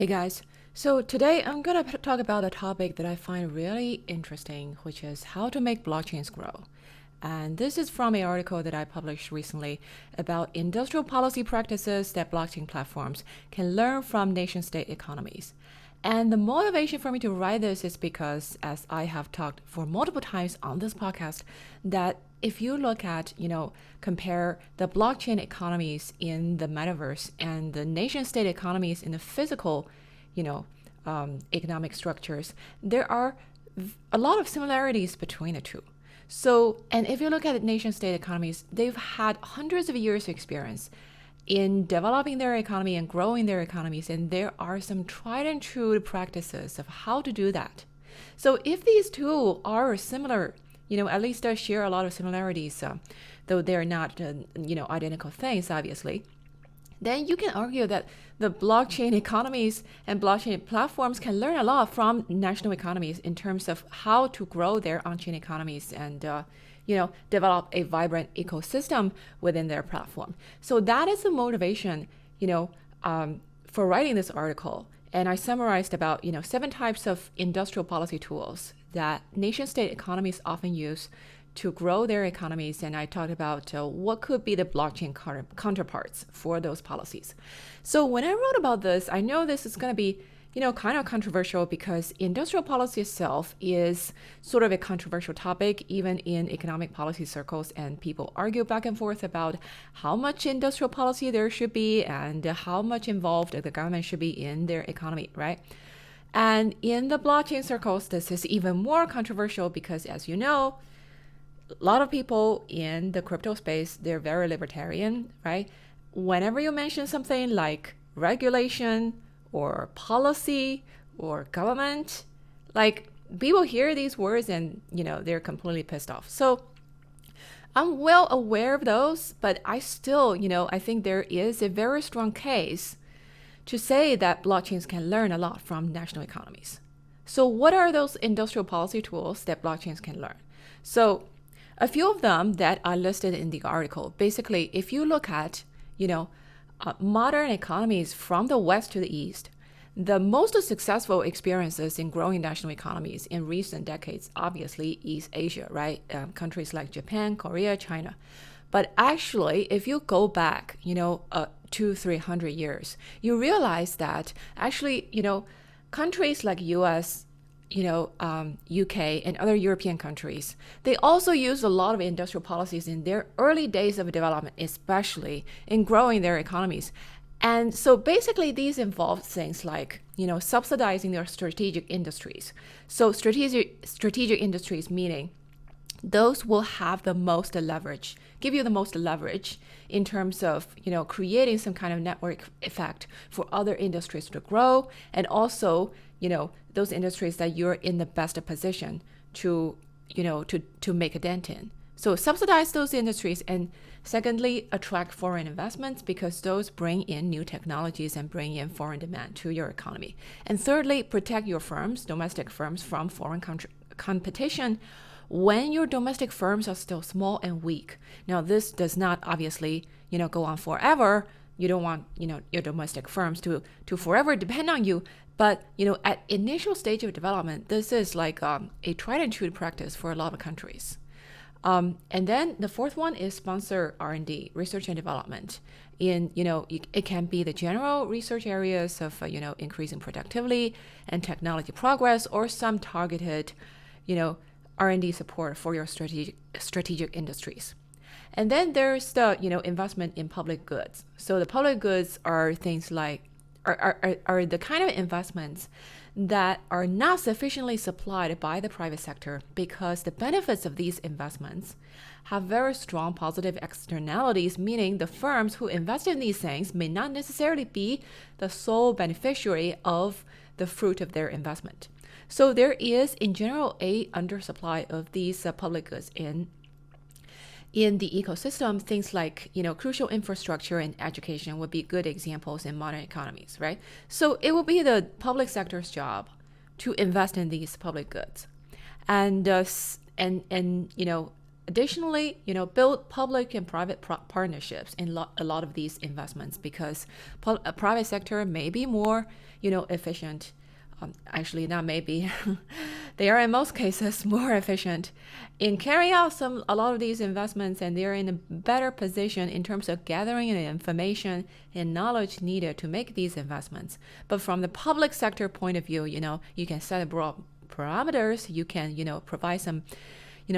Hey guys, so today I'm gonna talk about a topic that I find really interesting, which is how to make blockchains grow. And this is from an article that I published recently about industrial policy practices that blockchain platforms can learn from nation state economies. And the motivation for me to write this is because, as I have talked for multiple times on this podcast, that if you look at, compare the blockchain economies in the metaverse and the nation state economies in the physical, you know, economic structures, there are a lot of similarities between the two. So, and if you look at nation state economies, they've had hundreds of years of experience in developing their economy and growing their economies, and there are some tried and true practices of how to do that. So, if these two are similar, at least they share a lot of similarities, though they're not, identical things, obviously, then you can argue that the blockchain economies and blockchain platforms can learn a lot from national economies in terms of how to grow their on-chain economies and develop a vibrant ecosystem within their platform. So that is the motivation, for writing this article. And I summarized about 7 types of industrial policy tools that nation-state economies often use to grow their economies, and I talked about what could be the blockchain counterparts for those policies. So when I wrote about this, I know this is going to be, kind of controversial because industrial policy itself is sort of a controversial topic, even in economic policy circles, and people argue back and forth about how much industrial policy there should be and how much involved the government should be in their economy, right? And in the blockchain circles, this is even more controversial because, as you know, a lot of people in the crypto space, they're very libertarian, right? Whenever you mention something like regulation or policy or government, like people hear these words and, they're completely pissed off. So I'm well aware of those, but I still, I think there is a very strong case to say that blockchains can learn a lot from national economies. So what are those industrial policy tools that blockchains can learn? So a few of them that are listed in the article. Basically, if you look at, modern economies from the west to the east, the most successful experiences in growing national economies in recent decades, obviously East Asia, right? Countries like Japan, Korea, China. But actually, if you go back, 200-300 years, you realize that actually, countries like U.S., UK and other European countries, they also use a lot of industrial policies in their early days of development, especially in growing their economies. And so basically these involve things like, subsidizing their strategic industries. So strategic industries meaning those will have the most leverage, give you the most leverage in terms of, creating some kind of network effect for other industries to grow, and also, those industries that you're in the best position to, to make a dent in. So subsidize those industries, and secondly, attract foreign investments because those bring in new technologies and bring in foreign demand to your economy. And thirdly, protect your firms, domestic firms, from foreign competition when your domestic firms are still small and weak. Now, this does not obviously, go on forever. You don't want, your domestic firms to forever depend on you. But, at initial stage of development, this is like a tried and true practice for a lot of countries. And then the fourth one is sponsor R&D, research and development. It can be the general research areas of, increasing productivity and technology progress, or some targeted, R&D support for your strategic industries. And then there's the, investment in public goods. So the public goods are things like, are the kind of investments that are not sufficiently supplied by the private sector because the benefits of these investments have very strong positive externalities, meaning the firms who invest in these things may not necessarily be the sole beneficiary of the fruit of their investment. So there is, in general, a undersupply of these public goods in the ecosystem. Things like, crucial infrastructure and education would be good examples in modern economies, right? So it will be the public sector's job to invest in these public goods. And additionally, build public and private partnerships in a lot of these investments, because private sector may be more, efficient. Actually, not maybe. They are in most cases more efficient in carrying out a lot of these investments, and they're in a better position in terms of gathering the information and knowledge needed to make these investments. But from the public sector point of view, you can set broad parameters, you can, provide some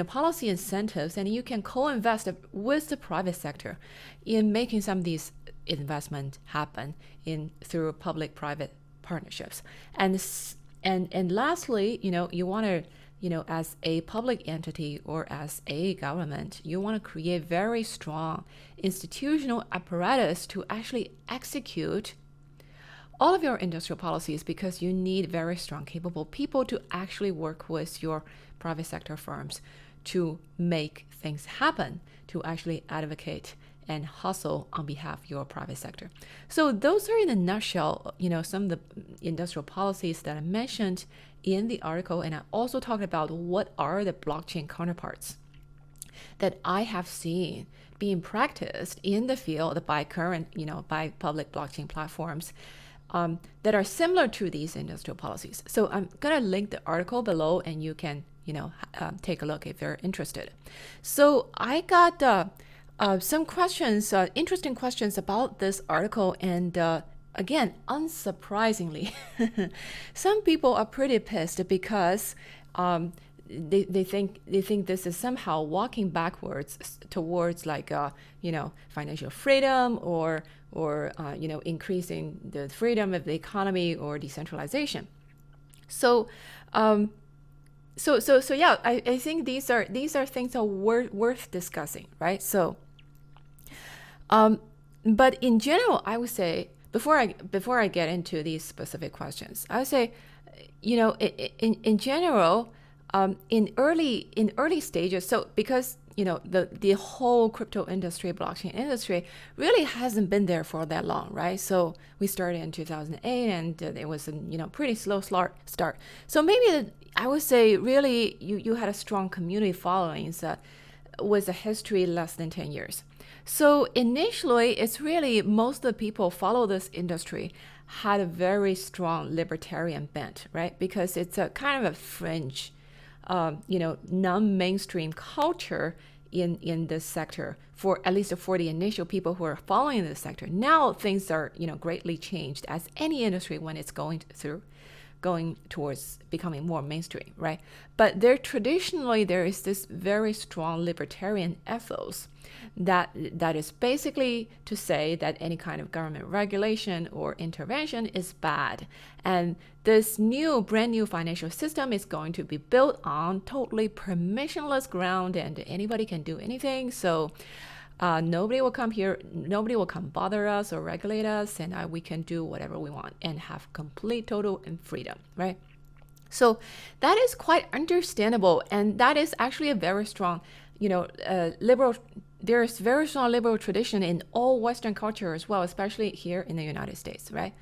policy incentives, and you can co-invest with the private sector in making some of these investments happen through public-private partnerships. And lastly, you want to, as a public entity or as a government, you want to create very strong institutional apparatus to actually execute all of your industrial policies, because you need very strong, capable people to actually work with your private sector firms to make things happen, to actually advocate and hustle on behalf of your private sector. So those are in a nutshell, some of the industrial policies that I mentioned in the article. And I also talked about what are the blockchain counterparts that I have seen being practiced in the field by by public blockchain platforms that are similar to these industrial policies. So I'm going to link the article below, and you can, take a look if you're interested. So I got some questions, interesting questions about this article. And again, unsurprisingly, some people are pretty pissed because they think this is somehow walking backwards towards financial freedom or increasing the freedom of the economy or decentralization. So yeah, I think these are things that are worth discussing, right? So but in general, I would say, before I get into these specific questions, I would say, in general, in early stages, so because the whole crypto industry, blockchain industry, really hasn't been there for that long, right? So we started in 2008, and it was a pretty slow start. So maybe I would say really you had a strong community following with a history less than 10 years. So initially, it's really most of the people follow this industry had a very strong libertarian bent, right? Because it's a kind of a fringe, non-mainstream culture in this sector, for at least for the initial people who are following this sector. Now things are greatly changed, as any industry when it's going towards becoming more mainstream, right? But traditionally there is this very strong libertarian ethos that is basically to say that any kind of government regulation or intervention is bad, and this brand new financial system is going to be built on totally permissionless ground, and anybody can do anything. So nobody will come bother us or regulate us, and we can do whatever we want and have complete, total freedom, right? So that is quite understandable, and that is actually a very strong, liberal. There's very strong liberal tradition in all Western culture as well, especially here in the United States, right?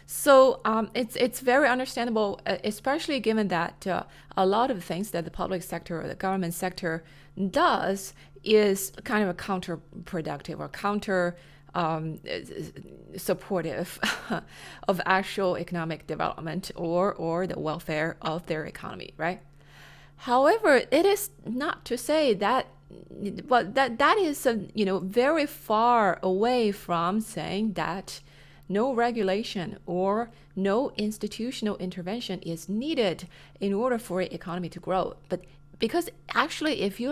So it's very understandable, especially given that a lot of the things that the public sector or the government sector does is kind of a counterproductive or counter supportive of actual economic development or the welfare of their economy, right? However, it is not to say that, but that is very far away from saying that no regulation or no institutional intervention is needed in order for the economy to grow. But because actually, if you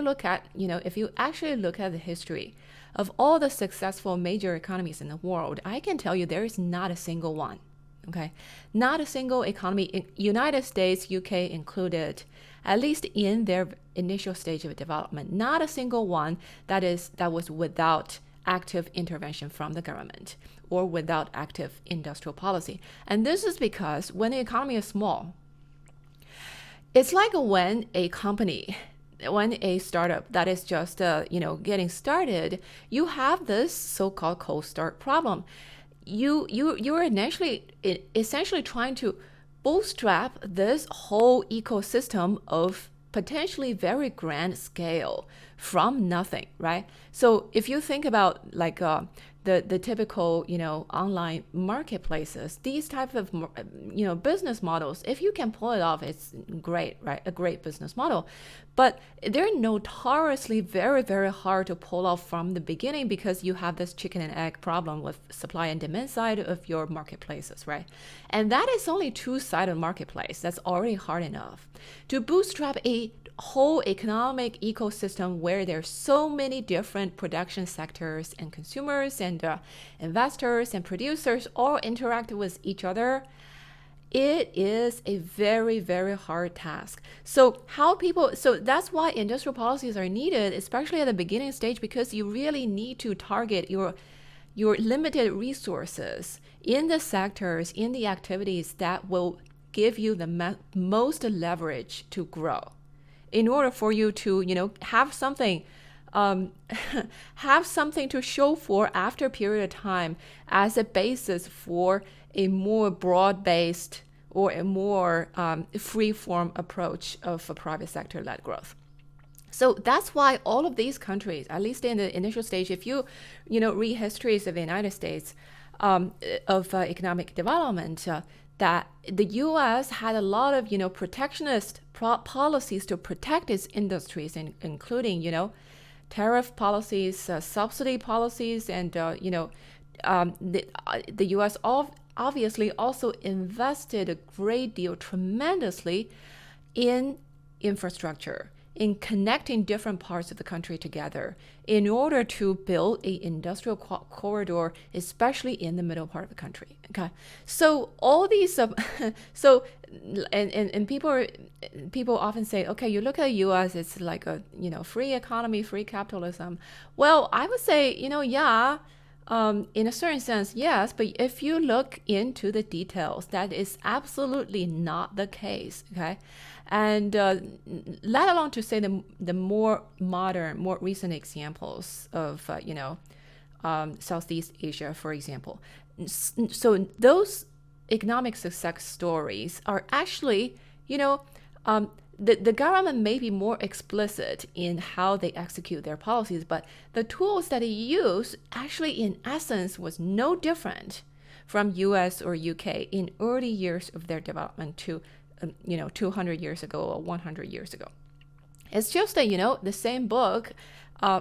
actually look at the history of all the successful major economies in the world, I can tell you there is not a single one. Okay, not a single economy, United States, UK included, at least in their initial stage of development, not a single one that was without active intervention from the government or without active industrial policy. And this is because when the economy is small, it's like when a startup that is just getting started, you have this so-called cold start problem. You're essentially trying to bootstrap this whole ecosystem of potentially very grand scale from nothing, right? So if you think about like the typical, online marketplaces, these type of, business models, if you can pull it off, it's great, right? A great business model. But they're notoriously very, very hard to pull off from the beginning because you have this chicken and egg problem with supply and demand side of your marketplaces, right? And that is only two-sided marketplace. That's already hard enough. To bootstrap a whole economic ecosystem where there's so many different production sectors and consumers and investors and producers all interact with each other, it is a very, very hard task. So that's why industrial policies are needed, especially at the beginning stage, because you really need to target your limited resources in the sectors, in the activities that will give you the most leverage to grow, in order for you to, have something have something to show for after a period of time as a basis for a more broad-based or a more free-form approach of a private sector-led growth. So that's why all of these countries, at least in the initial stage, if you read histories of the United States of economic development, that the U.S. had a lot of protectionist policies to protect its industries, including tariff policies, subsidy policies, and the U.S. obviously also invested a great deal, tremendously, in infrastructure, in connecting different parts of the country together in order to build an industrial corridor, especially in the middle part of the country. Okay, so all these, and people often say, okay, you look at the U.S., it's like a free economy, free capitalism. Well, I would say yeah. In a certain sense, yes, but if you look into the details, that is absolutely not the case, okay? And let alone to say the more modern, more recent examples of, Southeast Asia, for example. So those economic success stories are actually, the government may be more explicit in how they execute their policies, but the tools that they use actually, in essence, was no different from US or UK in early years of their development to, 200 years ago or 100 years ago. It's just that, the same book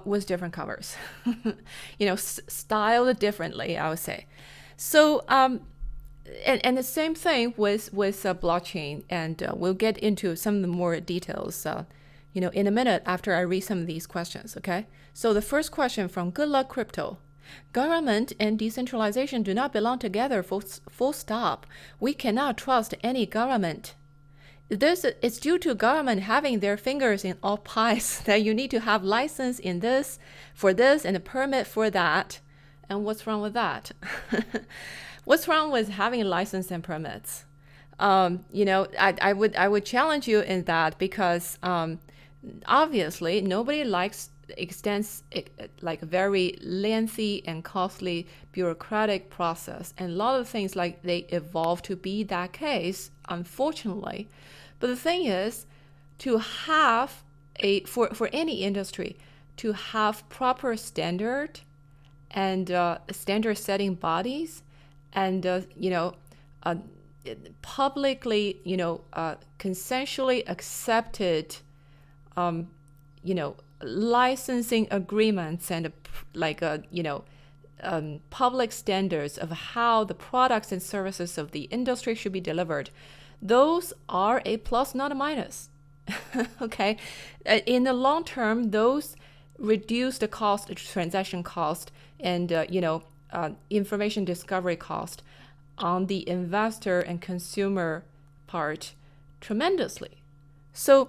with different covers, styled differently, I would say. So, and the same thing with blockchain, and we'll get into some of the more details, in a minute after I read some of these questions, okay? So the first question from Good Luck Crypto. Government and decentralization do not belong together, full stop. We cannot trust any government. It's due to government having their fingers in all pies that you need to have license in this, for this, and a permit for that. And what's wrong with that? What's wrong with having a license and permits? I would challenge you in that, because obviously nobody likes like a very lengthy and costly bureaucratic process, and a lot of things like they evolve to be that case, unfortunately. But the thing is, to have for any industry to have proper standard and standard setting bodies, and publicly consensually accepted licensing agreements, and public standards of how the products and services of the industry should be delivered, those are a plus, not a minus. Okay, in the long term, those reduce the cost, transaction cost, and information discovery cost on the investor and consumer part tremendously. So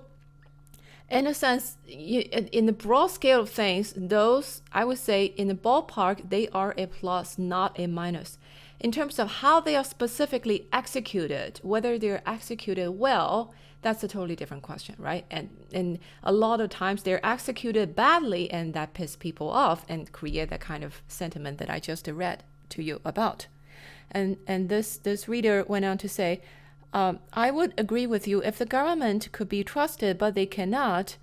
in a sense, in the broad scale of things, those, I would say, in the ballpark, they are a plus, not a minus. In terms of how they are specifically executed, whether they're executed well, that's a totally different question, right? And a lot of times they're executed badly, and that pisses people off and create that kind of sentiment that I just read to you about. And this reader went on to say, I would agree with you. If the government could be trusted, but they cannot,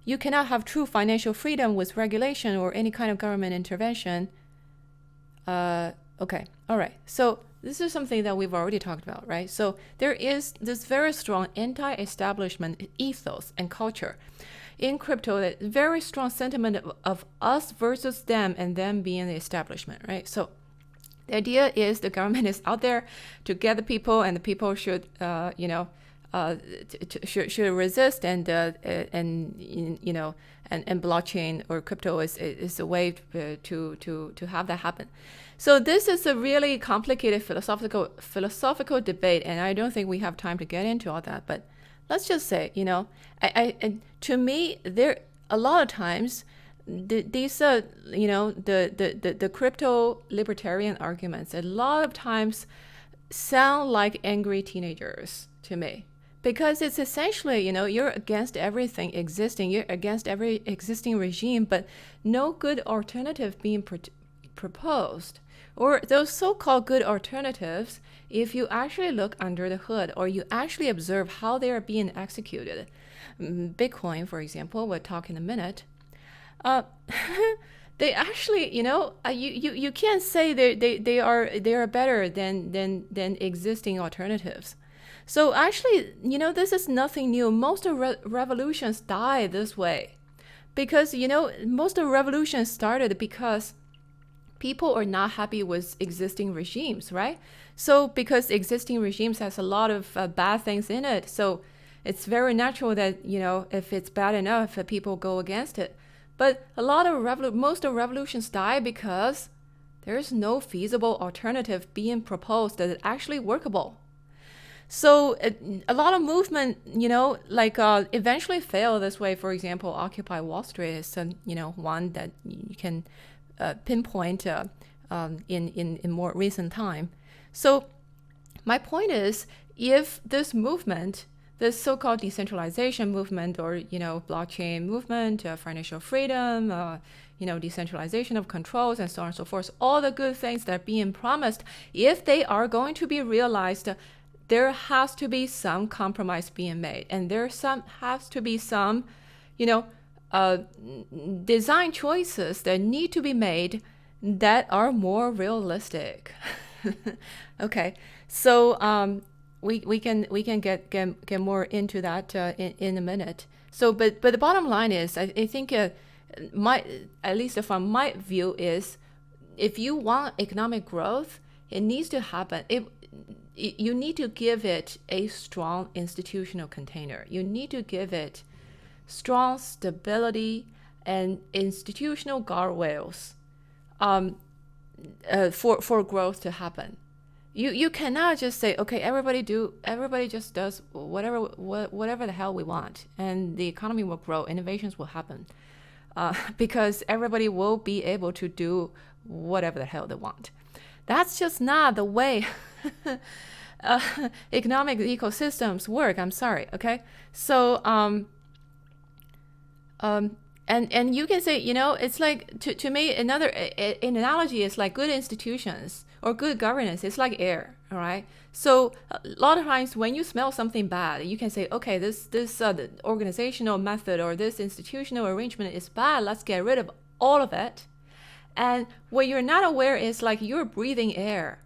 you cannot have true financial freedom with regulation or any kind of government intervention. Okay, all right. So this is something that we've already talked about, right? So there is this very strong anti-establishment ethos and culture in crypto, that very strong sentiment of us versus them, and them being the establishment, right? So the idea is the government is out there to get the people, and the people should, should resist, and blockchain or crypto is a way to have that happen. So this is a really complicated philosophical debate, and I don't think we have time to get into all that. But let's just say, to me, there a lot of times these the crypto libertarian arguments a lot of times sound like angry teenagers to me, because it's essentially, you're against everything existing, you're against every existing regime, but no good alternative being proposed. Or those so-called good alternatives, if you actually look under the hood, or you actually observe how they are being executed, Bitcoin, for example, we'll talk in a minute, they actually, you can't say they are better than existing alternatives. So actually, this is nothing new. Most of revolutions die this way, because most of revolutions started because people are not happy with existing regimes, right? So because existing regimes has a lot of bad things in it, so it's very natural that if it's bad enough, people go against it. But a lot of most of revolutions die because there's no feasible alternative being proposed that is actually workable. So a lot of movement, eventually fail this way. For example, Occupy Wall Street is one that you can pinpoint in more recent time. So my point is, if this movement, this so-called decentralization movement, or blockchain movement, financial freedom, decentralization of controls, and so on and so forth, all the good things that are being promised, if they are going to be realized, there has to be some compromise being made, and there has to be some design choices that need to be made that are more realistic. Okay, so we can get more into that in a minute. So, but the bottom line is, I think at least from my view is, if you want economic growth, it needs to happen. You need to give it a strong institutional container. You need to give it strong stability and institutional guardrails for growth to happen. You cannot just say, okay, everybody just does whatever the hell we want, and the economy will grow, innovations will happen, because everybody will be able to do whatever the hell they want. That's just not the way economic ecosystems work. I'm sorry. Okay, so and you can say, it's like, to me, another an analogy is like good institutions or good governance. It's like air, all right? So a lot of times when you smell something bad, you can say, okay, this organizational method or this institutional arrangement is bad. Let's get rid of all of it. And what you're not aware is, like, you're breathing air.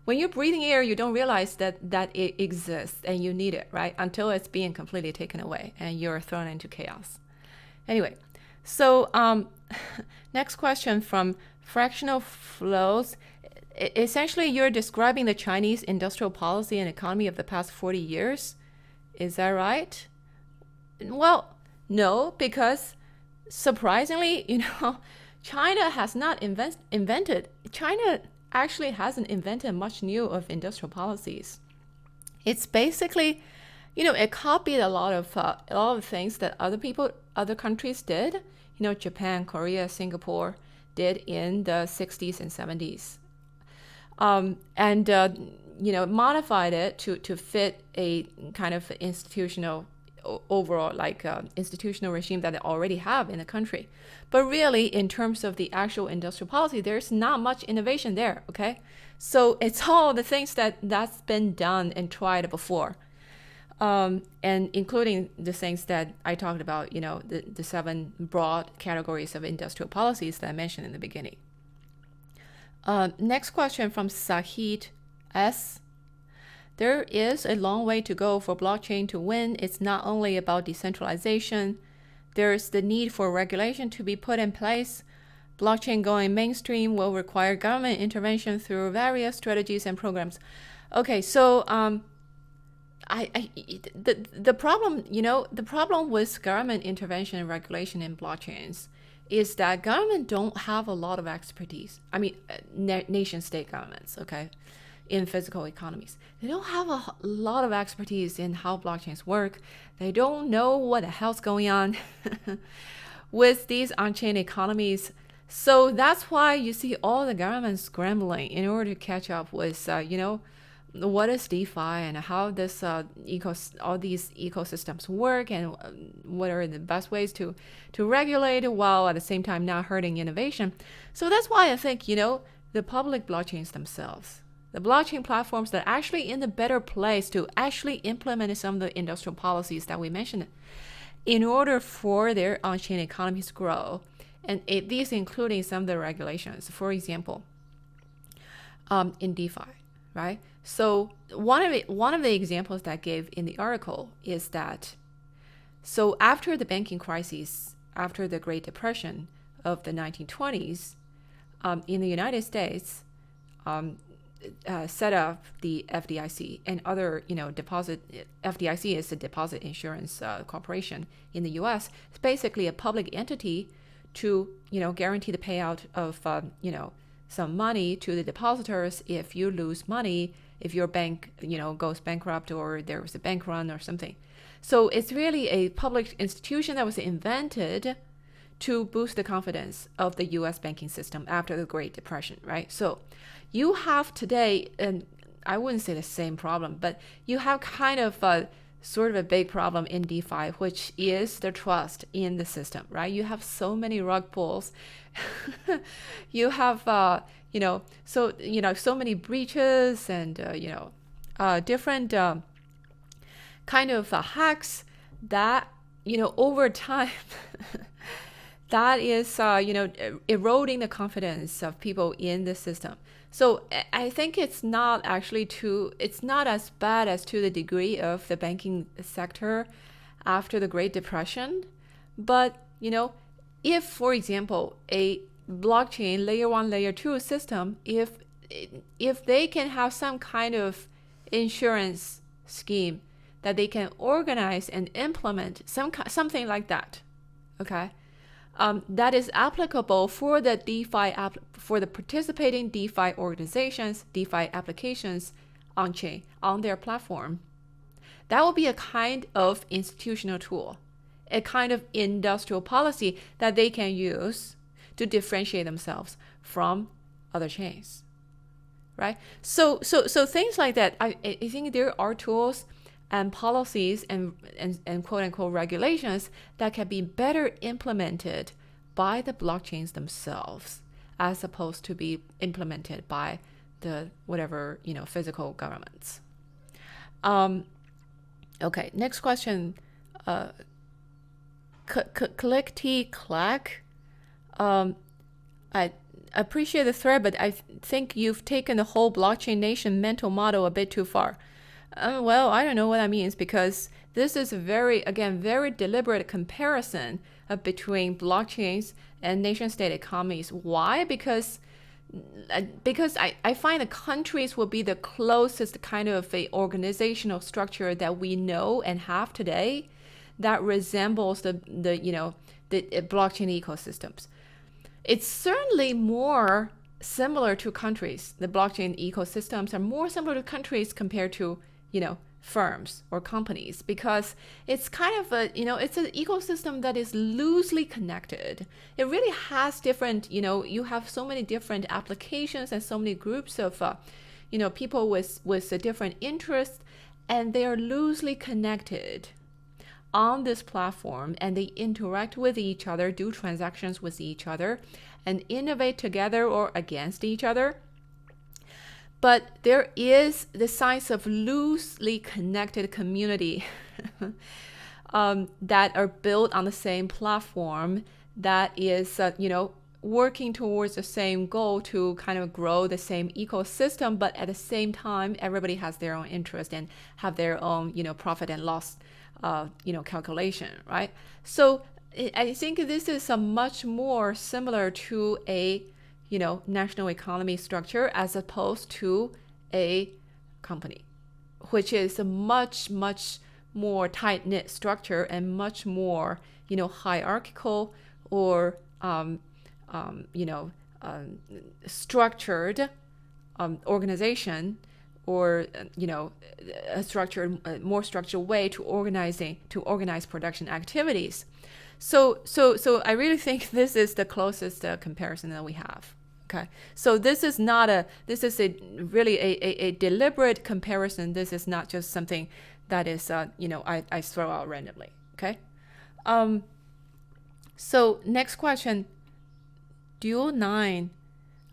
When you're breathing air, you don't realize that it exists and you need it, right? Until it's being completely taken away and you're thrown into chaos. Anyway, so next question from Fractional Flows. Essentially, you're describing the Chinese industrial policy and economy of the past 40 years. Is that right? Well, no, because surprisingly, China has not invented. China actually hasn't invented much new of industrial policies. It's basically, it copied a lot of things that other countries did. Japan, Korea, Singapore did in the 60s and 70s, and modified it to fit a kind of institutional overall, institutional regime that they already have in the country. But really, in terms of the actual industrial policy, there's not much innovation there, okay? So it's all the things that's been done and tried before. and including the things that I talked about, the 7 broad categories of industrial policies that I mentioned in the beginning. Next question from Sahid S. There is a long way to go for blockchain to win. It's not only about decentralization. There's the need for regulation to be put in place. Blockchain going mainstream will require government intervention through various strategies and programs. Okay, so the problem, the problem with government intervention and regulation in blockchains is that government don't have a lot of expertise. I mean, nation state governments, okay, in physical economies. They don't have a lot of expertise in how blockchains work. They don't know what the hell's going on with these on-chain economies. So that's why you see all the governments scrambling in order to catch up with, what is DeFi and how this all these ecosystems work, and what are the best ways to regulate while at the same time not hurting innovation. So that's why I think, the public blockchains themselves, the blockchain platforms that are actually in the better place to actually implement some of the industrial policies that we mentioned in order for their on-chain economies to grow. And these including some of the regulations, for example, in DeFi, right? So one of the examples that I gave in the article is that, so after the banking crisis, after the Great Depression of the 1920s, in the United States, set up the FDIC and other, FDIC is the Deposit Insurance Corporation in the U.S. It's basically a public entity to, guarantee the payout of, some money to the depositors if you lose money, if your bank, goes bankrupt or there was a bank run or something. So it's really a public institution that was invented to boost the confidence of the U.S. banking system after the Great Depression, right? So you have today, and I wouldn't say the same problem, but you have kind of sort of a big problem in DeFi, which is the trust in the system, right? You have so many rug pulls. You have, so many breaches and, different kind of hacks that, over time, that is, eroding the confidence of people in the system. So I think it's not as bad as to the degree of the banking sector after the Great Depression. But, if, for example, a blockchain layer 1, layer 2 system, if they can have some kind of insurance scheme that they can organize and implement, something like that, okay? That is applicable for the DeFi for the participating DeFi organizations, DeFi applications on chain, on their platform. That will be a kind of institutional tool, a kind of industrial policy that they can use to differentiate themselves from other chains, right? So things like that. I think there are tools and policies and quote unquote regulations that can be better implemented by the blockchains themselves, as opposed to be implemented by the whatever, physical governments. Okay, next question. Click Clack. I appreciate the thread, but I think you've taken the whole blockchain nation mental model a bit too far. Well, I don't know what that means, because this is a very deliberate comparison between blockchains and nation-state economies. Why? Because I find the countries will be the closest kind of a organizational structure that we know and have today that resembles the blockchain ecosystems. It's certainly more similar to countries. The blockchain ecosystems are more similar to countries compared to, firms or companies, because it's kind of it's an ecosystem that is loosely connected. It really has different, you have so many different applications and so many groups of, people with a different interests, and they are loosely connected on this platform, and they interact with each other, do transactions with each other, and innovate together or against each other. But there is the signs of loosely connected community that are built on the same platform that is, working towards the same goal to kind of grow the same ecosystem, but at the same time, everybody has their own interest and have their own, profit and loss, calculation, right? So I think this is a much more similar to a, national economy structure as opposed to a company, which is a much, much more tight-knit structure and much more, hierarchical or, structured organization, or a more structured way to organize production activities. So I really think this is the closest comparison that we have. Okay, so this is really a deliberate comparison. This is not just something that is I throw out randomly. Okay, so next question. Dual 9.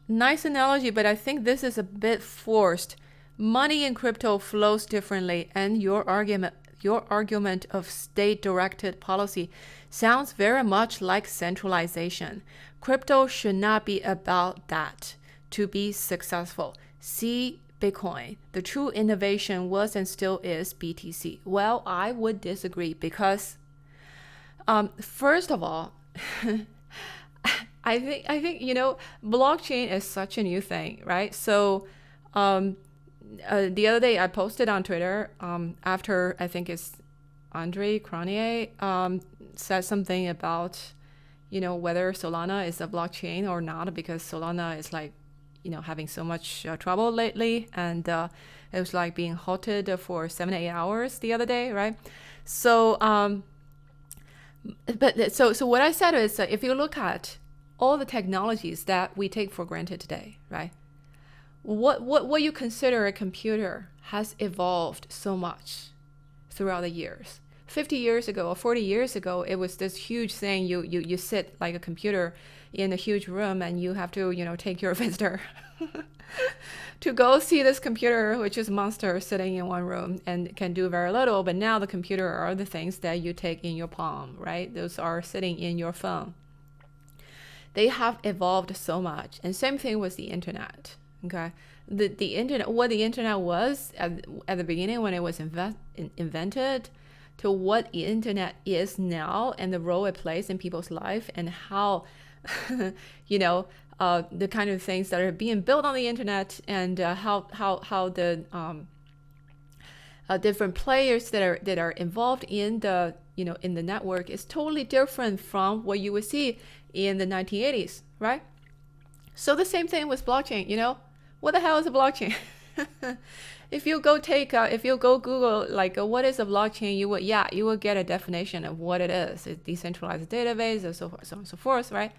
Nice analogy, but I think this is a bit forced. Money in crypto flows differently, and your argument of state-directed policy sounds very much like centralization. Crypto should not be about that to be successful. See Bitcoin. The true innovation was and still is BTC. Well, I would disagree because, first of all, I think blockchain is such a new thing, right? So the other day I posted on Twitter after I think it's Andre Cronier said something about whether Solana is a blockchain or not, because Solana is having so much trouble lately, and it was being halted for 7 to 8 hours the other day, right? So so what I said is if you look at all the technologies that we take for granted today, right? What you consider a computer has evolved so much throughout the years. 50 years ago or 40 years ago, it was this huge thing. You sit like a computer in a huge room, and you have to take your visitor to go see this computer, which is a monster sitting in one room and can do very little. But now the computer are the things that you take in your palm, right? Those are sitting in your phone. They have evolved so much. And same thing with the internet. Okay, the internet, what the internet was at the beginning when it was invented, to what the internet is now, and the role it plays in people's life, and how the kind of things that are being built on the internet, and how the different players that are involved in the in the network is totally different from what you would see in the 1980s, right? So the same thing with blockchain. What the hell is a blockchain? If you go Google what is a blockchain, you will get a definition of what it is. It's decentralized database, and so on and so forth, right?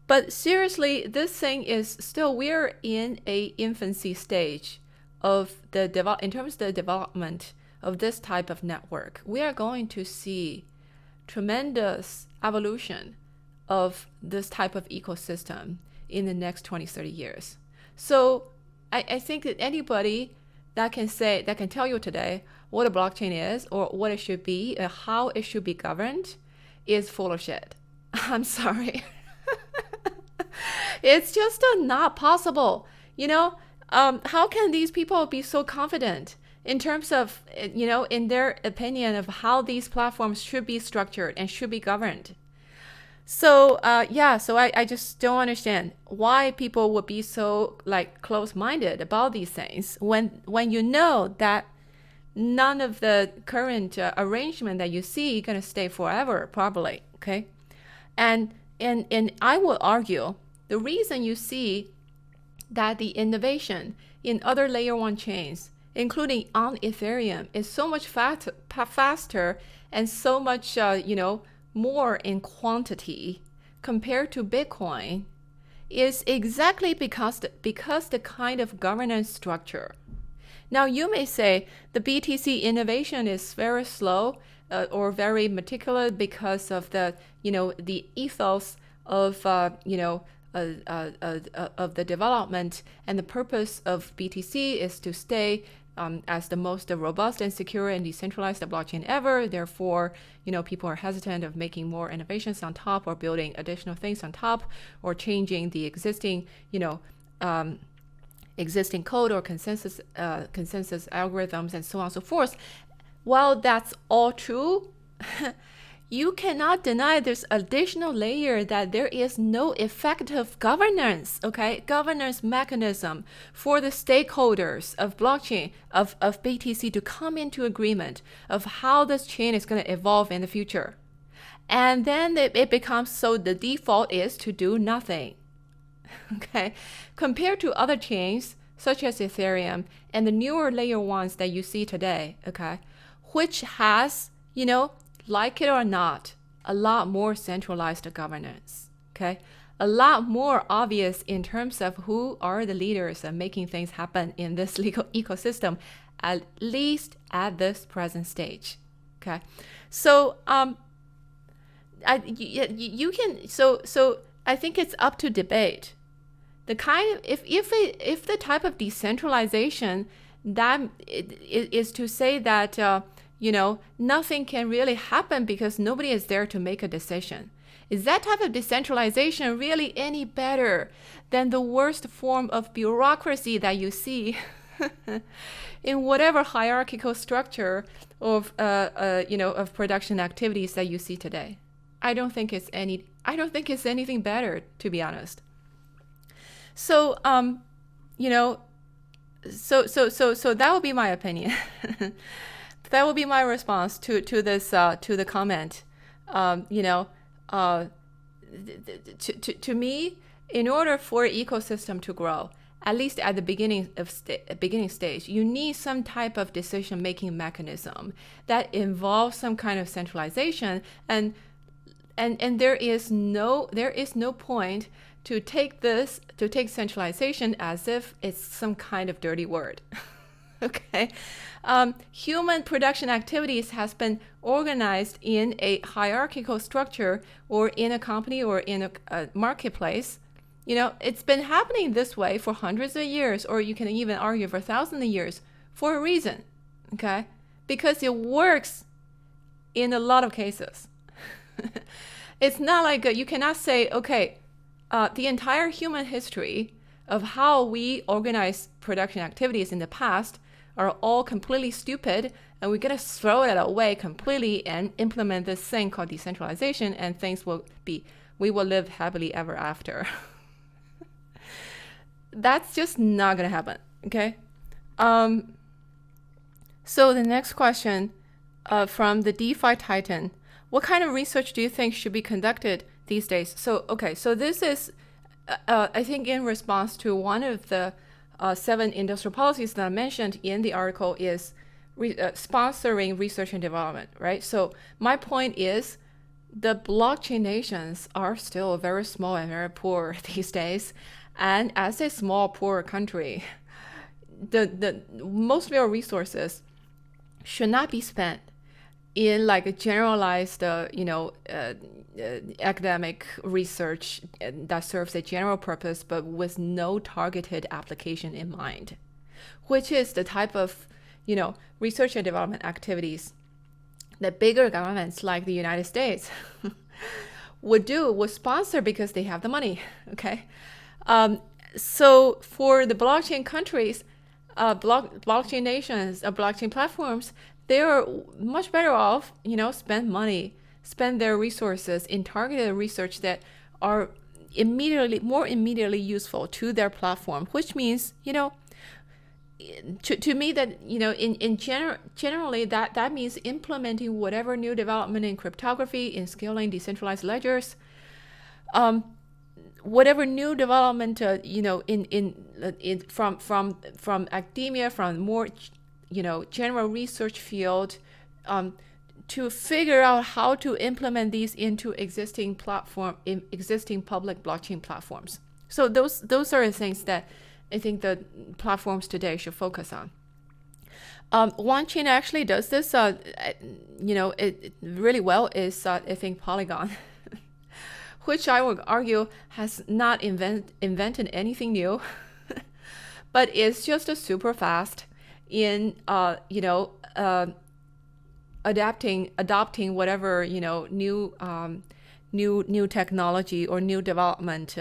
But seriously, this thing is still, we're in a infancy stage of in terms of the development of this type of network. We are going to see tremendous evolution of this type of ecosystem in the next 20, 30 years. So I think that anybody that can tell you today what a blockchain is, or what it should be, how it should be governed, is full of shit. I'm sorry. It's just not possible. How can these people be so confident in terms of, in their opinion of how these platforms should be structured and should be governed? So I just don't understand why people would be so close-minded about these things when you know that none of the current arrangement that you see going to stay forever, probably. Okay, and I will argue the reason you see that the innovation in other layer 1 chains, including on Ethereum, is so much faster and so much more in quantity compared to Bitcoin, is exactly because the kind of governance structure. Now you may say the BTC innovation is very slow or very meticulous because of the ethos of of the development, and the purpose of BTC is to stay as the most robust and secure and decentralized blockchain ever. Therefore, people are hesitant of making more innovations on top or building additional things on top or changing the existing, existing code or consensus algorithms and so on and so forth. While that's all true, you cannot deny there's additional layer that there is no effective governance, governance mechanism for the stakeholders of blockchain, of BTC to come into agreement of how this chain is going to evolve in the future. And then it becomes so the default is to do nothing. Compared to other chains such as Ethereum and the newer layer ones that you see today, which has, like it or not, a lot more centralized governance, a lot more obvious in terms of who are the leaders and making things happen in this legal ecosystem, at least at this present stage, So, I think it's up to debate. The kind of, if the type of decentralization that is to say that, nothing can really happen because nobody is there to make a decision. Is that type of decentralization really any better than the worst form of bureaucracy that you see in whatever hierarchical structure of, of production activities that you see today? I don't think it's anything better, to be honest. So, so that would be my opinion. That would be my response to this to the comment. To me, in order for an ecosystem to grow, at least at the beginning stage, you need some type of decision-making mechanism that involves some kind of centralization, and there is no point to take centralization as if it's some kind of dirty word. Human production activities has been organized in a hierarchical structure or in a company or in a marketplace. It's been happening this way for hundreds of years, or you can even argue for thousands of years, for a reason, because it works in a lot of cases. It's not like you cannot say, the entire human history of how we organize production activities in the past are all completely stupid, and we're going to throw it away completely and implement this thing called decentralization, and we will live happily ever after. That's just not going to happen, So the next question from the DeFi Titan: what kind of research do you think should be conducted these days? So this is, I think, in response to one of the 7 industrial policies that I mentioned in the article is sponsoring research and development, right? So my point is the blockchain nations are still very small and very poor these days. And as a small, poor country, the most of your resources should not be spent in like a generalized, academic research that serves a general purpose, but with no targeted application in mind, which is the type of, research and development activities that bigger governments like the United States would sponsor because they have the money. So for the blockchain countries, blockchain nations, blockchain platforms, they are much better off, spend their resources in targeted research that are more immediately useful to their platform, which means, to me that, generally that means implementing whatever new development in cryptography, in scaling decentralized ledgers, whatever new development, from academia, from more, general research field, to figure out how to implement these into existing public blockchain platforms. So those are the things that I think the platforms today should focus on. One chain actually does this, it really well is, I think, Polygon, which I would argue has not invented anything new, but it's just a super fast in adopting whatever new technology or new development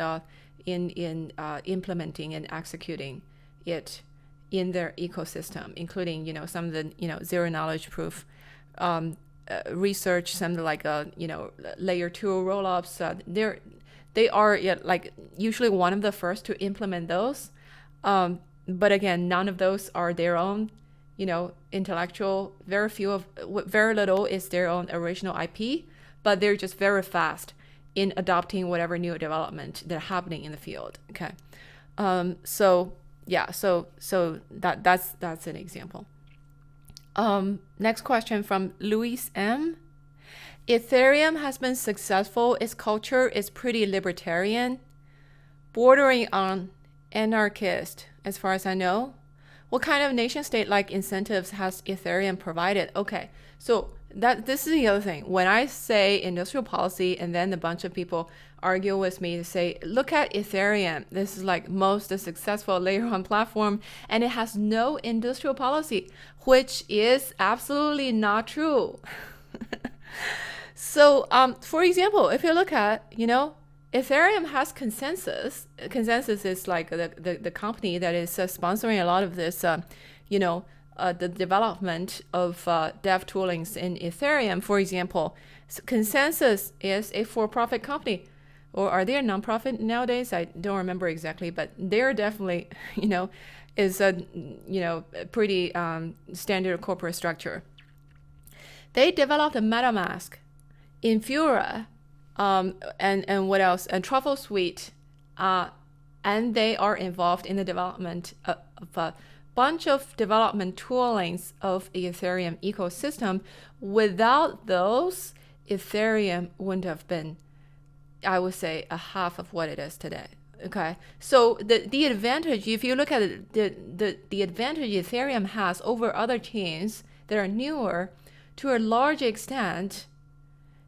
in implementing and executing it in their ecosystem, including some of the zero knowledge proof research, some like layer 2 rollups. They are like usually one of the first to implement those, but again, none of those are their own intellectual. Very little is their own original IP, but they're just very fast in adopting whatever new development that are happening in the field. Okay, so that's an example. Next question from Luis M. Ethereum has been successful. Its culture is pretty libertarian, bordering on anarchist, as far as I know. What kind of nation-state-like incentives has Ethereum provided? Okay, so this is the other thing. When I say industrial policy, and then a bunch of people argue with me to say, look at Ethereum. This is like most successful layer 1 platform, and it has no industrial policy, which is absolutely not true. So, for example, if you look at, Ethereum has Consensus. Consensus is like the company that is sponsoring a lot of this, the development of dev toolings in Ethereum. For example, Consensus is a for-profit company. Or are they a nonprofit nowadays? I don't remember exactly, but they're definitely, is a, pretty standard corporate structure. They developed a MetaMask, Infura, and what else? And Truffle Suite, and they are involved in the development of a bunch of development toolings of the Ethereum ecosystem. Without those, Ethereum wouldn't have been, I would say, a half of what it is today. Okay, so the advantage, if you look at it, the advantage Ethereum has over other chains that are newer, to a large extent,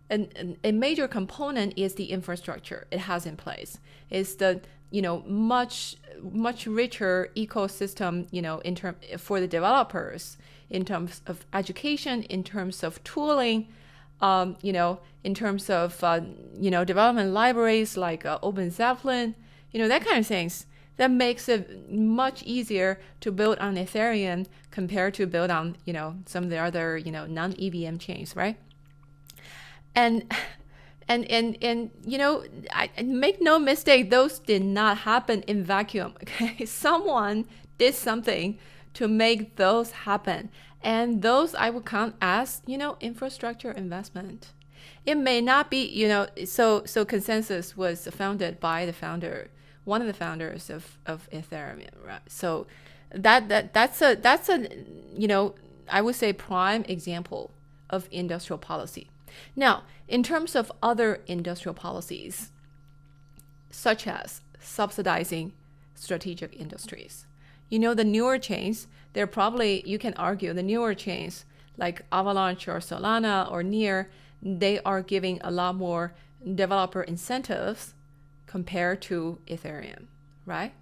and a major component is the infrastructure it has in place. It's the much richer ecosystem for the developers in terms of education, in terms of tooling, in terms of development libraries like Open Zeppelin, that kind of things. That makes it much easier to build on Ethereum compared to build on some of the other non-EVM chains, right? And I make no mistake, those did not happen in vacuum. Okay, someone did something to make those happen, and those I would count as infrastructure investment. It may not be so Consensus was founded by the founder, one of the founders of Ethereum, right? So that's a I would say prime example of industrial policy. Now, in terms of other industrial policies, such as subsidizing strategic industries, the newer chains, they're probably, you can argue, the newer chains like Avalanche or Solana or Near, they are giving a lot more developer incentives compared to Ethereum, right?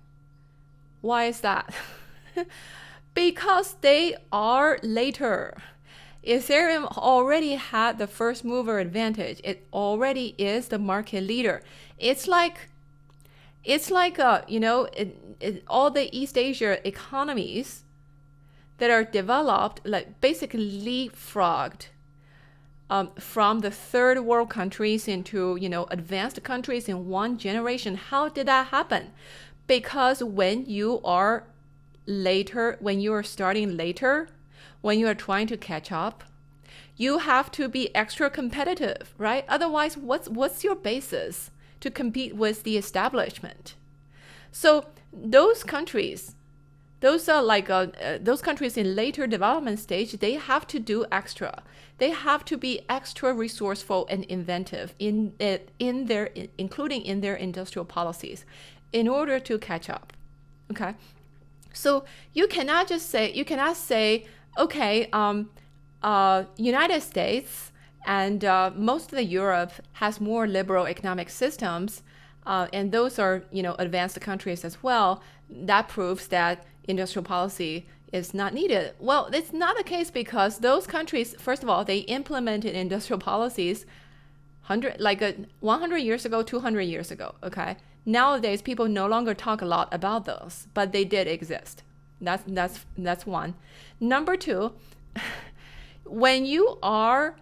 Why is that? Because they are later. Ethereum already had the first mover advantage. It already is the market leader. It's like all the East Asia economies that are developed, like basically leapfrogged from the third world countries into advanced countries in one generation. How did that happen? Because when you are starting later, when you are trying to catch up, you have to be extra competitive, right? Otherwise, what's your basis to compete with the establishment? So those countries, those countries in later development stage, they have to do extra. They have to be extra resourceful and inventive including in their industrial policies, in order to catch up. Okay, so you cannot say, okay, United States And most of the Europe has more liberal economic systems, and those are, advanced countries as well. That proves that industrial policy is not needed. Well, it's not the case because those countries, first of all, they implemented industrial policies 100 years ago, 200 years ago. Okay, nowadays people no longer talk a lot about those, but they did exist. That's one. Number two, when you are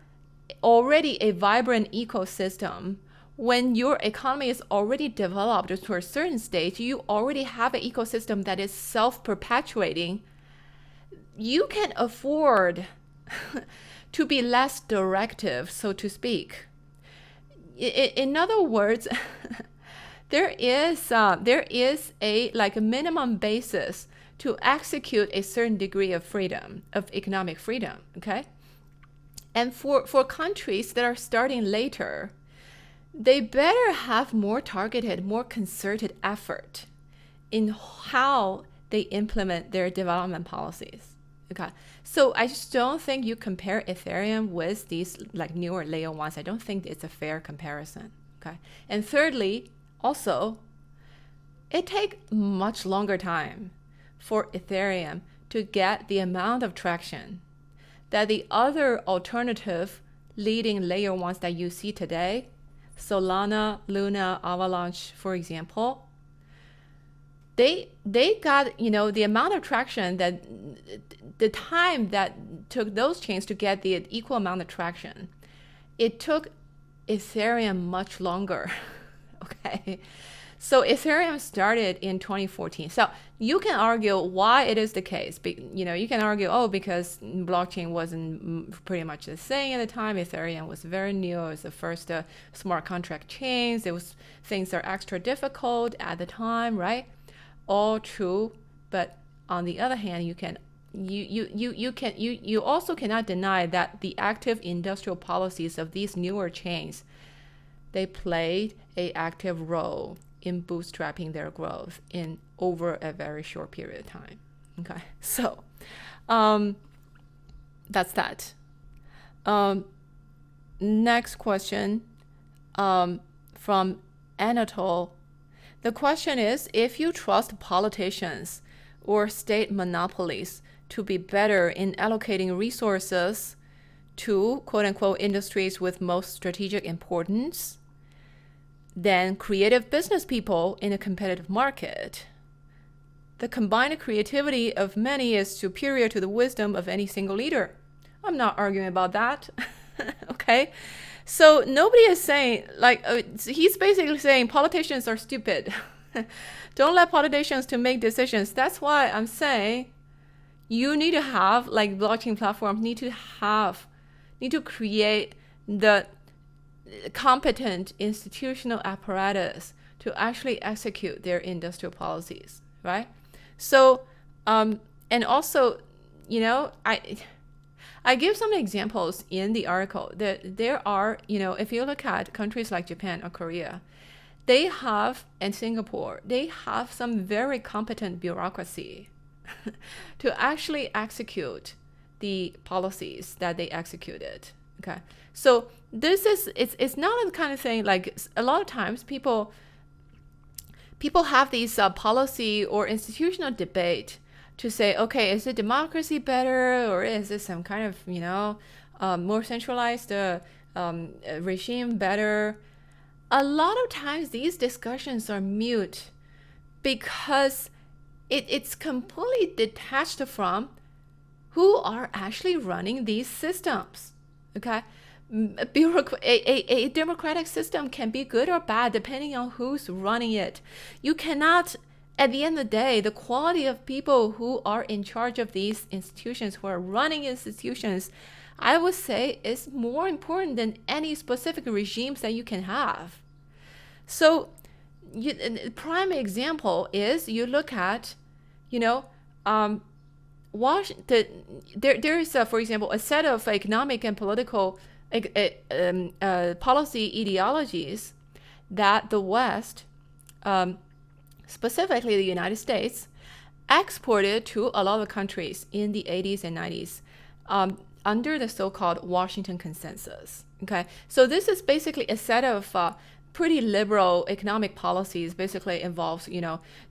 already a vibrant ecosystem, when your economy is already developed to a certain stage, you already have an ecosystem that is self-perpetuating. You can afford to be less directive, so to speak. In other words, there is a minimum basis to execute a certain degree of freedom, of economic freedom. Okay, and for countries that are starting later, they better have more targeted, more concerted effort in how they implement their development policies. Okay, so I just don't think you compare Ethereum with these newer layer ones. I don't think it's a fair comparison. Okay, and thirdly, also, it takes much longer time for Ethereum to get the amount of traction that the other alternative leading layer ones that you see today, Solana, Luna, Avalanche, for example, they got, the amount of traction that the time that took those chains to get the equal amount of traction, it took Ethereum much longer. Okay. So Ethereum started in 2014. So you can argue why it is the case. You can argue, because blockchain wasn't pretty much the same at the time. Ethereum was very new. It was the first smart contract chains. Things are extra difficult at the time, right? All true. But on the other hand, you also cannot deny that the active industrial policies of these newer chains, they played an active role in bootstrapping their growth in over a very short period of time. Okay, so that's that. Next question from Anatole. The question is, if you trust politicians or state monopolies to be better in allocating resources to quote-unquote industries with most strategic importance than creative business people in a competitive market, the combined creativity of many is superior to the wisdom of any single leader. I'm not arguing about that. Okay, so nobody is saying, he's basically saying politicians are stupid. Don't let politicians to make decisions. That's why I'm saying you need to have, blockchain platforms need to create the competent institutional apparatus to actually execute their industrial policies, right? So, and also, I give some examples in the article that there are, if you look at countries like Japan or Korea, they have, and Singapore, they have some very competent bureaucracy to actually execute the policies that they executed. Okay, so it's not the kind of thing, a lot of times people have these policy or institutional debate to say, okay, is the democracy better, or is it some kind of more centralized regime better? A lot of times these discussions are mute because it's completely detached from who are actually running these systems. Okay, a democratic system can be good or bad depending on who's running it. You cannot, at the end of the day, the quality of people who are in charge of these institutions, who are running institutions, I would say is more important than any specific regimes that you can have. So, prime example is you look at, Washington. There is, for example, a set of economic and political policy ideologies that the West, specifically the United States, exported to a lot of countries in the 80s and 90s. under the so-called Washington Consensus. Okay, so this is basically a set of pretty liberal economic policies. Basically involves,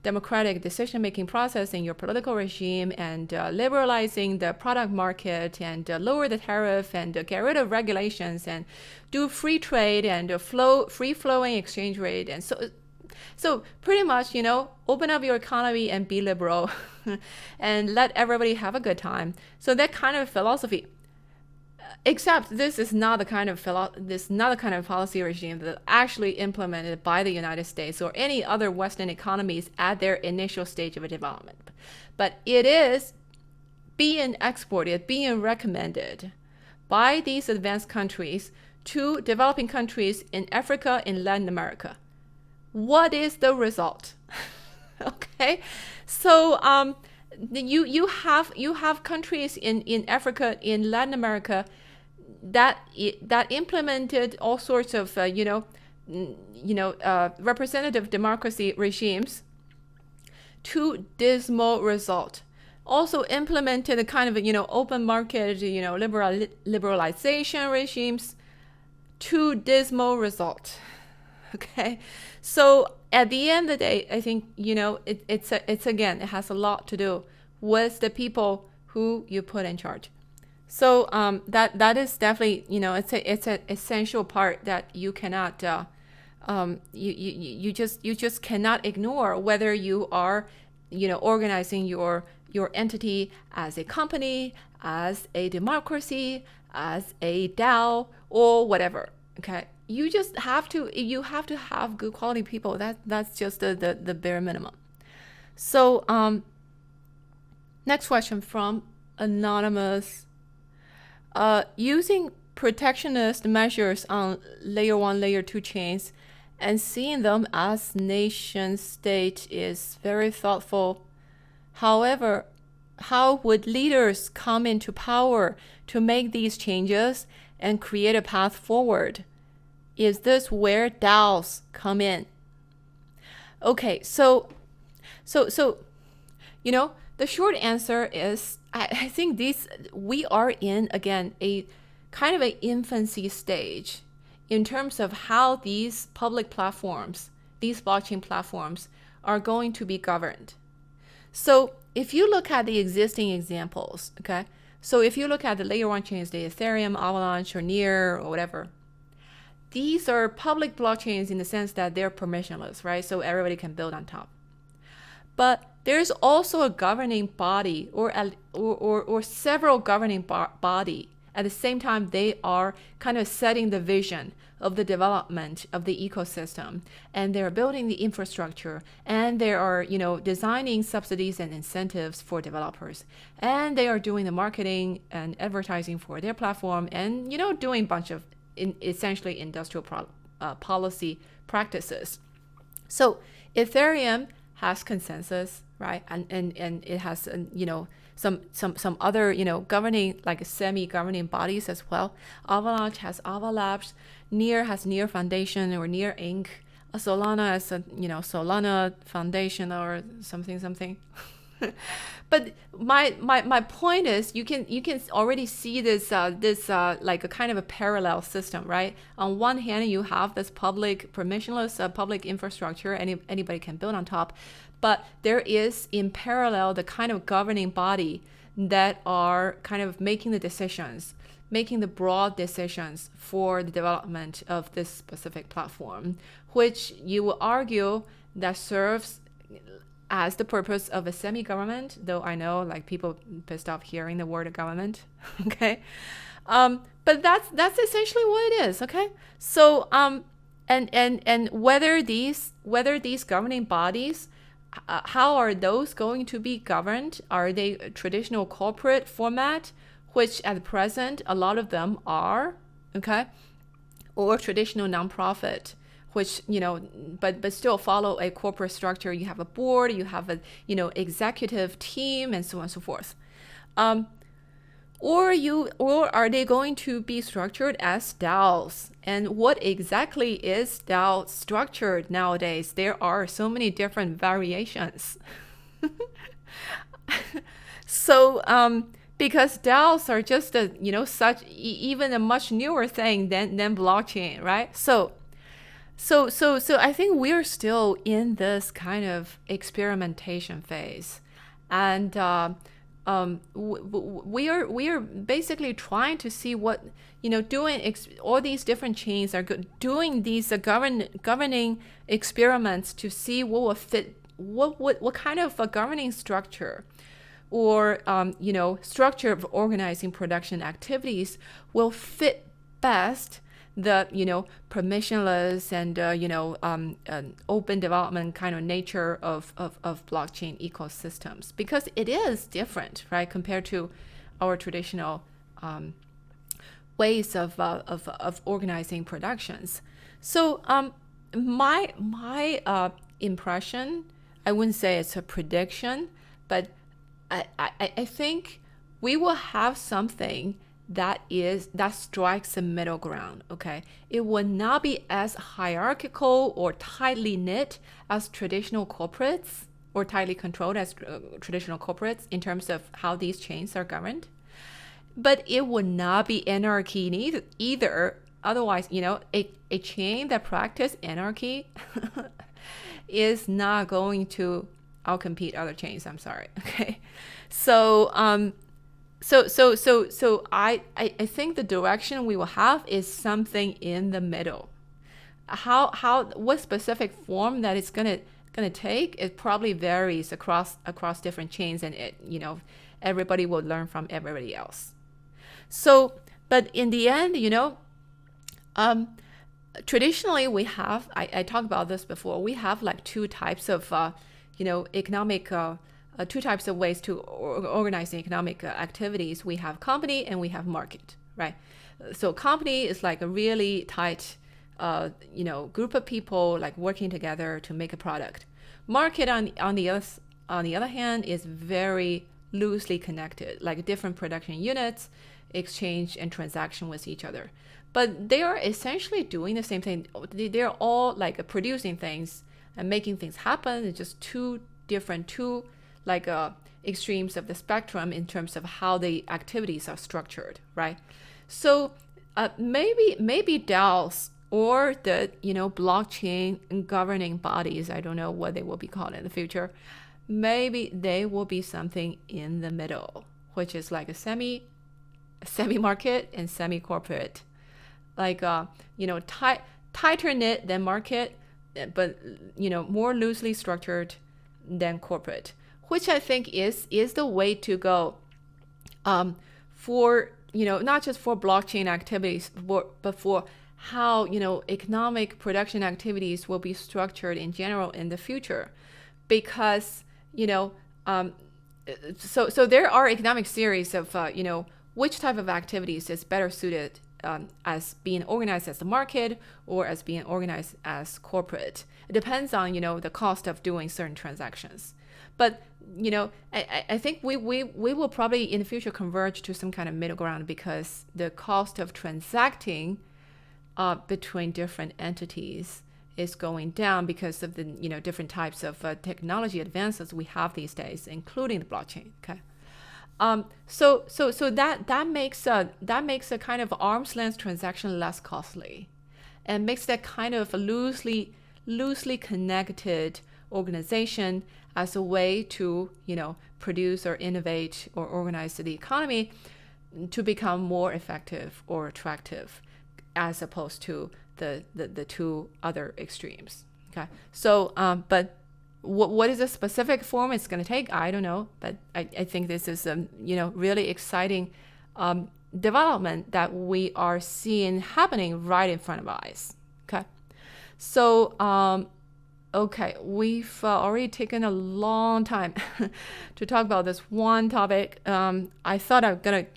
democratic decision-making process in your political regime, and liberalizing the product market, and lower the tariff, and get rid of regulations, and do free trade, and free-flowing exchange rate. And so pretty much, open up your economy and be liberal and let everybody have a good time. So that kind of philosophy. Except this is not the kind of policy regime that actually implemented by the United States or any other Western economies at their initial stage of development. But it is being exported, being recommended by these advanced countries to developing countries in Africa, in Latin America. What is the result? Okay, so you have countries in Africa, in Latin America, that implemented all sorts of representative democracy regimes to dismal result. Also implemented a kind of open market liberalization regimes to dismal result. Okay, so at the end of the day, I think it's again, it has a lot to do with the people who you put in charge. So that is definitely it's an essential part that you cannot you just cannot ignore, whether you are organizing your entity as a company, as a democracy, as a DAO, or whatever. Okay, you have to have good quality people. That's just the bare minimum. So next question from Anonymous. Using protectionist measures on layer 1, layer 2 chains and seeing them as nation state is very thoughtful. However, how would leaders come into power to make these changes and create a path forward? Is this where DAOs come in? Okay, so the short answer is I think we are in, again, a kind of an infancy stage in terms of how these public platforms, these blockchain platforms, are going to be governed. So if you look at the existing examples, okay, so if you look at the layer 1 chains, the Ethereum, Avalanche, or Near, or whatever, these are public blockchains in the sense that they're permissionless, right? So everybody can build on top. But there's also a governing body or several governing body. At the same time, they are kind of setting the vision of the development of the ecosystem, and they're building the infrastructure, and they are designing subsidies and incentives for developers, and they are doing the marketing and advertising for their platform, and doing a bunch of essentially industrial policy practices. So Ethereum has consensus, right? And it has some other governing, like semi-governing bodies as well. Avalanche has Avalabs, Near has Near Foundation or Near Inc. Solana has a Solana Foundation or something. But my point is, you can already see this like a kind of a parallel system, right? On one hand, you have this public permissionless public infrastructure, anybody can build on top, but there is in parallel the kind of governing body that are kind of making the broad decisions for the development of this specific platform, which you will argue that serves as the purpose of a semi-government, though I know like people pissed off hearing the word government. Okay, but that's essentially what it is. Okay, so and whether these governing bodies, how are those going to be governed? Are they a traditional corporate format, which at present a lot of them are, okay, or traditional nonprofit, which but still follow a corporate structure? You have a board, you have a executive team, and so on and so forth. Or are they going to be structured as DAOs? And what exactly is DAO structured nowadays? There are so many different variations. So because DAOs are just a, such even a much newer thing than blockchain, right? So I think we're still in this kind of experimentation phase, and we are basically trying to see what, doing all these different chains are doing these governing experiments to see what will fit, what kind of a governing structure or structure of organizing production activities will fit best the permissionless and open development kind of nature of blockchain ecosystems, because it is different, right, compared to our traditional ways of organizing productions. So my impression, I wouldn't say it's a prediction, but I think we will have something that strikes a middle ground. Okay, it will not be as hierarchical or tightly knit as traditional corporates, or tightly controlled as traditional corporates in terms of how these chains are governed, but it will not be anarchy either. Otherwise, a chain that practices anarchy is not going to outcompete other chains. I'm sorry. Okay, so So I think the direction we will have is something in the middle. What specific form that it's gonna take, it probably varies across different chains, and everybody will learn from everybody else. So, but in the end, traditionally we have, I talked about this before, we have like two types of economic two types of ways to organizing economic activities. We have company and we have market, right? So company is like a really tight, group of people like working together to make a product. Market on the other hand is very loosely connected, like different production units exchange and transaction with each other. But they are essentially doing the same thing. They're all like producing things and making things happen. It's just two extremes of the spectrum in terms of how the activities are structured, right? So maybe DAOs or the blockchain governing bodies, I don't know what they will be called in the future, maybe they will be something in the middle, which is like a semi market and semi corporate, like tighter knit than market, but more loosely structured than corporate, which I think is the way to go for not just for blockchain activities, but for how economic production activities will be structured in general in the future, because so there are economic theories of which type of activities is better suited as being organized as a market or as being organized as corporate. It depends on the cost of doing certain transactions. But I think we will probably in the future converge to some kind of middle ground, because the cost of transacting between different entities is going down because of the different types of technology advances we have these days, including the blockchain. Okay. So that makes a kind of arm's length transaction less costly, and makes that kind of a loosely connected organization as a way to produce or innovate or organize the economy to become more effective or attractive, as opposed to the two other extremes. Okay. So but what is the specific form it's going to take? I don't know, but I think this is a really exciting development that we are seeing happening right in front of our eyes. Okay, so okay, we've already taken a long time to talk about this one topic. I thought I'm gonna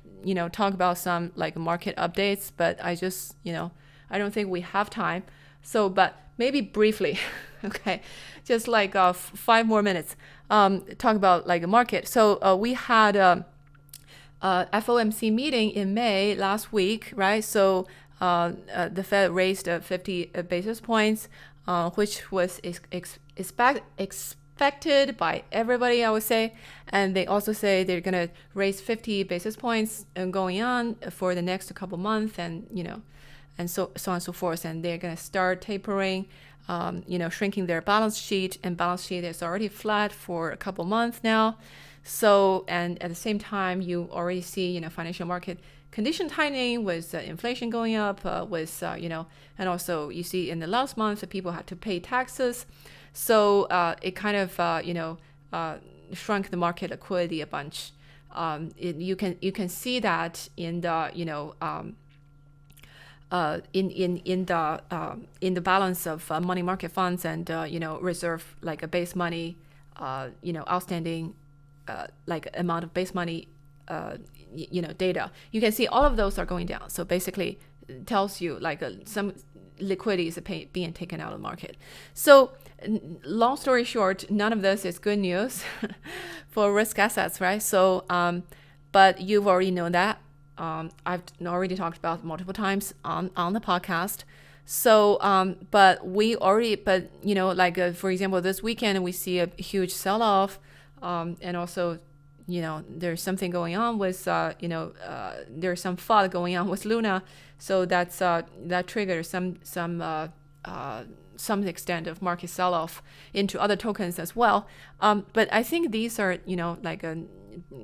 talk about some like market updates, but I just I don't think we have time. So, but maybe briefly, okay, just like 5 more minutes, talk about like a market. So we had a FOMC meeting in May last week, right? So the Fed raised 50 basis points, which was expected expected by everybody, I would say. And they also say they're going to raise 50 basis points going on for the next couple months, and and so on and so forth. And they're going to start tapering, shrinking their balance sheet, and balance sheet is already flat for a couple months now. So, and at the same time, you already see, financial market condition tightening with inflation going up, and also you see in the last month that people had to pay taxes. So it kind of, shrunk the market liquidity a bunch. You can see that in the, in the balance of money market funds and reserve, like a base money, outstanding, like amount of base money, data. You can see all of those are going down. So basically, it tells you like some liquidity is being taken out of the market. So long story short, none of this is good news for risk assets, right? So, but you've already known that. I've already talked about it multiple times on the podcast. So, but for example, this weekend we see a huge sell-off, and also, there's something going on with, there's some FUD going on with Luna, so that triggers some extent of market sell-off into other tokens as well. But I think these are,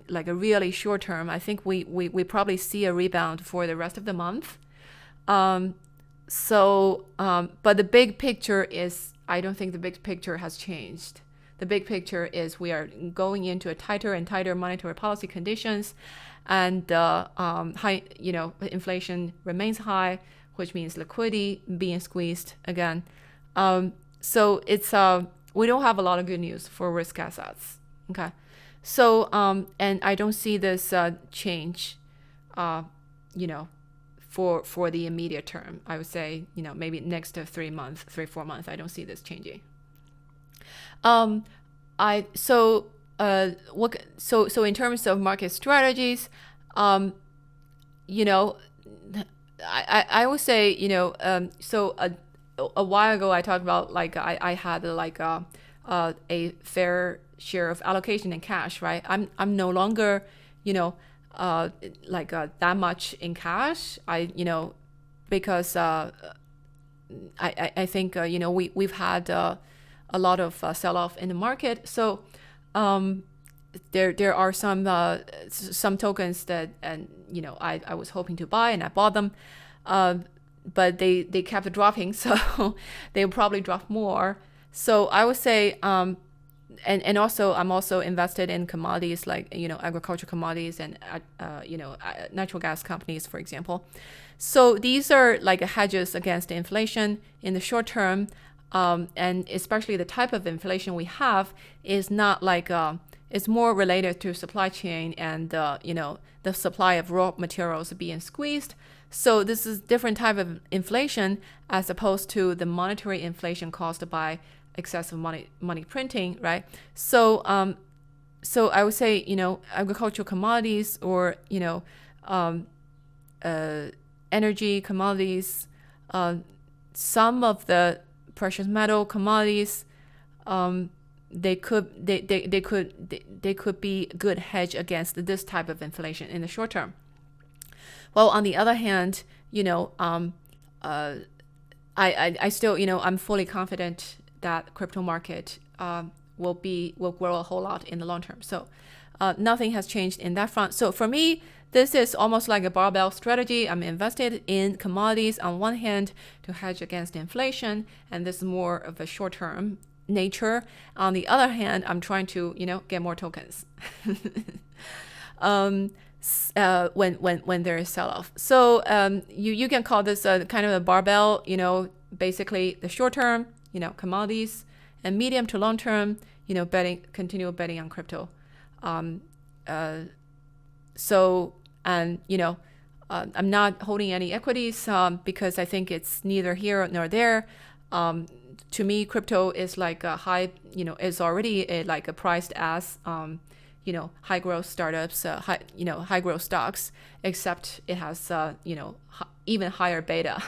like a really short term. I think we probably see a rebound for the rest of the month. But the big picture is, I don't think the big picture has changed. The big picture is we are going into a tighter and tighter monetary policy conditions, and high, inflation remains high, which means liquidity being squeezed again. So it's we don't have a lot of good news for risk assets. Okay, so and I don't see this change, for the immediate term. I would say, maybe next 3 months, 4 months, I don't see this changing. So in terms of market strategies, I would say, so a while ago I talked about like I had like a fair share of allocation in cash, right? I'm no longer, that much in cash. Because I think we've had a lot of sell-off in the market. So there are some tokens that, and I was hoping to buy, and I bought them, but they kept dropping, so they'll probably drop more. So I would say, and also I'm also invested in commodities like agricultural commodities and natural gas companies, for example. So these are like hedges against inflation in the short term. And especially the type of inflation we have is not like, it's more related to supply chain and, the supply of raw materials being squeezed. So this is different type of inflation as opposed to the monetary inflation caused by excessive money printing, right? So, so I would say, agricultural commodities or, energy commodities, some of the precious metal commodities, they could be a good hedge against this type of inflation in the short term. Well, on the other hand, I still, I'm fully confident that crypto market will grow a whole lot in the long term. So nothing has changed in that front. So for me, this is almost like a barbell strategy. I'm invested in commodities on one hand to hedge against inflation, and this is more of a short-term nature. On the other hand, I'm trying to, get more tokens when there is sell-off. So you can call this kind of a barbell. Basically the short-term, commodities, and medium to long-term, continue betting on crypto. And I'm not holding any equities because I think it's neither here nor there. To me, crypto is like a high, is already like a priced as, high growth startups, high growth stocks, except it has, even higher beta.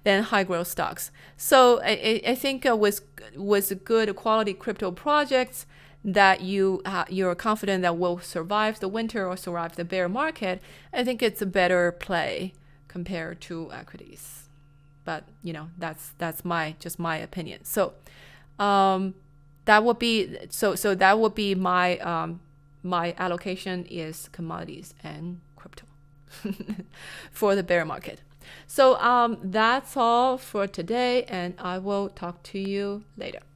than high growth stocks. So I think with good quality crypto projects that you're confident that will survive the winter or survive the bear market, I think it's a better play compared to equities. But that's my opinion. So that would be my allocation is commodities and crypto for the bear market. So that's all for today, and I will talk to you later.